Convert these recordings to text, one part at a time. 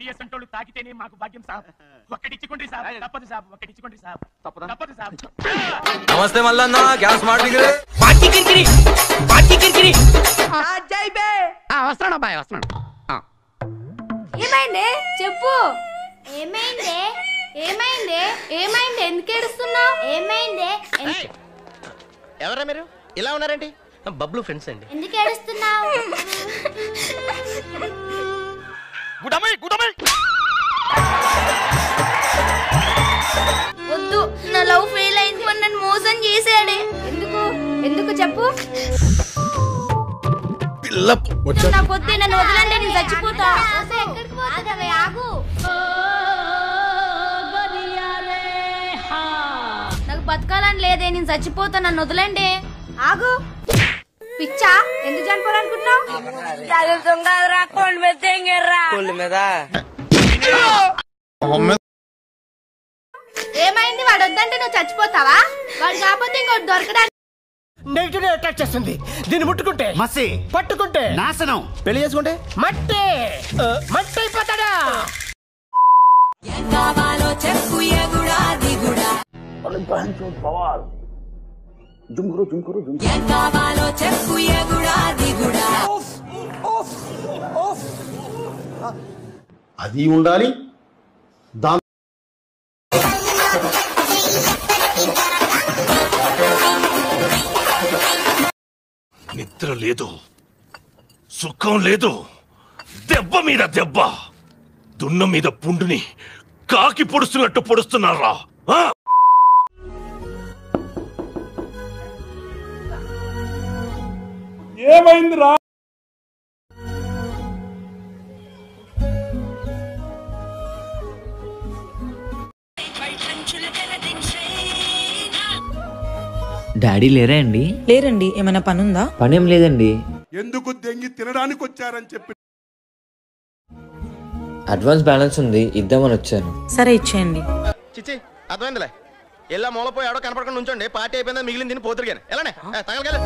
TDS అంటోళ్ళు తాకితేనే మాకు భాగ్యం సాబ్. ఒక్కడిచ్చుకోండి సాబ్, తప్పదు సాబ్, ఒక్కడిచ్చుకోండి సాబ్, తప్పదు సాబ్. నమస్తే మల్లన్న, గ్యాస్ మార్టింగ్ పార్టీ కిరికిరి పార్టీ కిరికిరి. వస్తున్నాడు అబ్బాయి, వస్తున్నాడు. ఏమైందే చెప్పు. ఏమైందే ఏమైందే ఏమైంది? ఎందుకు ఏడుస్తున్నావు? ఏమైందే? ఎవరా మీరు ఇలా ఉన్నారండి? బబ్లు ఫ్రెండ్స్ అండి. ఎందుకు ఏడుస్తున్నావు? వద్దు, నా లవ్ ఫెయిల్ అయింది. నన్ను మోసం చేశాడే. ఎందుకు ఎందుకు చెప్పు. నాకు వద్దు, నన్ను వదలండి, నేను చచ్చిపోతా. ఎక్కడికి పోతావే? ఆగు. నాకు బతకాలని లేదే, నేను చచ్చిపోతా, నన్ను వదలండి. ఆగు. పిచ్చా, ఎందుకు చనిపోవాలనుకుంటున్నావు? ఏమైంది? వాడు వద్దంటే నువ్వు చచ్చిపోతావా? వాడు కాకపోతే ఇంకోటి దొరకడానికి నెగిటివ్ అటాక్ చేస్తుంది. దీన్ని ముట్టుకుంటే మసి, పట్టుకుంటే నాశనం, పెళ్లి చేసుకుంటే మట్టి మట్టి అయిపోతాడా? అది ఉండాలి. నిద్ర లేదు, సుఖం లేదు, దెబ్బ మీద దెబ్బ, దున్న మీద పుండుని కాకి పొడుస్తున్నట్టు పొడుస్తున్నారా? ఏమైందిరా? డాడీ లేరా అండి? లేరండి. ఏమైనా పనుందా? పనేం లేదండి. ఎందుకు దెంగి తినడానికి వచ్చారని చెప్పి అడ్వాన్స్ బ్యాలెన్స్ ఉంది, ఇద్దామని వచ్చాను. సరే ఇచ్చేయండి. చిచ్చి అర్థమైందిలే. ఎలా మూలపోయి ఆడో కనపడకుండా ఉంచండి. పార్టీ అయిపోయిందా మిగిలిన తిని పోతురు కానీ ఎలానే తగలగల.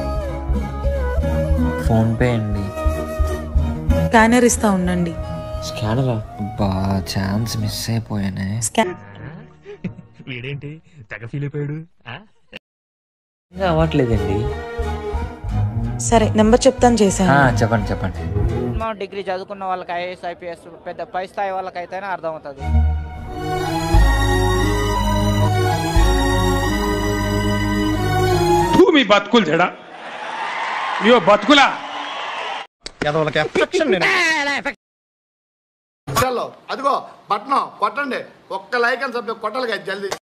ఫోన్ పే అండి. స్కానర్ ఇస్తా ఉండండి. స్కానరా? అబ్బా, ఛాన్స్ మిస్ అయిపోయానే. వీడేంటి తెగ ఫీల్ అయిపోయాడు? అవ్వట్లేదండి. సరే నెంబర్ చెప్తాను, చేశాను. చెప్పండి చెప్పండి. డిగ్రీ చదువుకున్న వాళ్ళకి ఐఏఎస్ ఐపీఎస్ పెద్ద పై స్థాయి వాళ్ళకైతేనే అర్థమవుతుంది. మీ బతుకులు చెడా, అయ్యో బతుకులా. చలో అదిగో బట్నం కొట్టండి. ఒక్క లైక్ అని సభ్య కొట్టాలి కదా జల్దీ.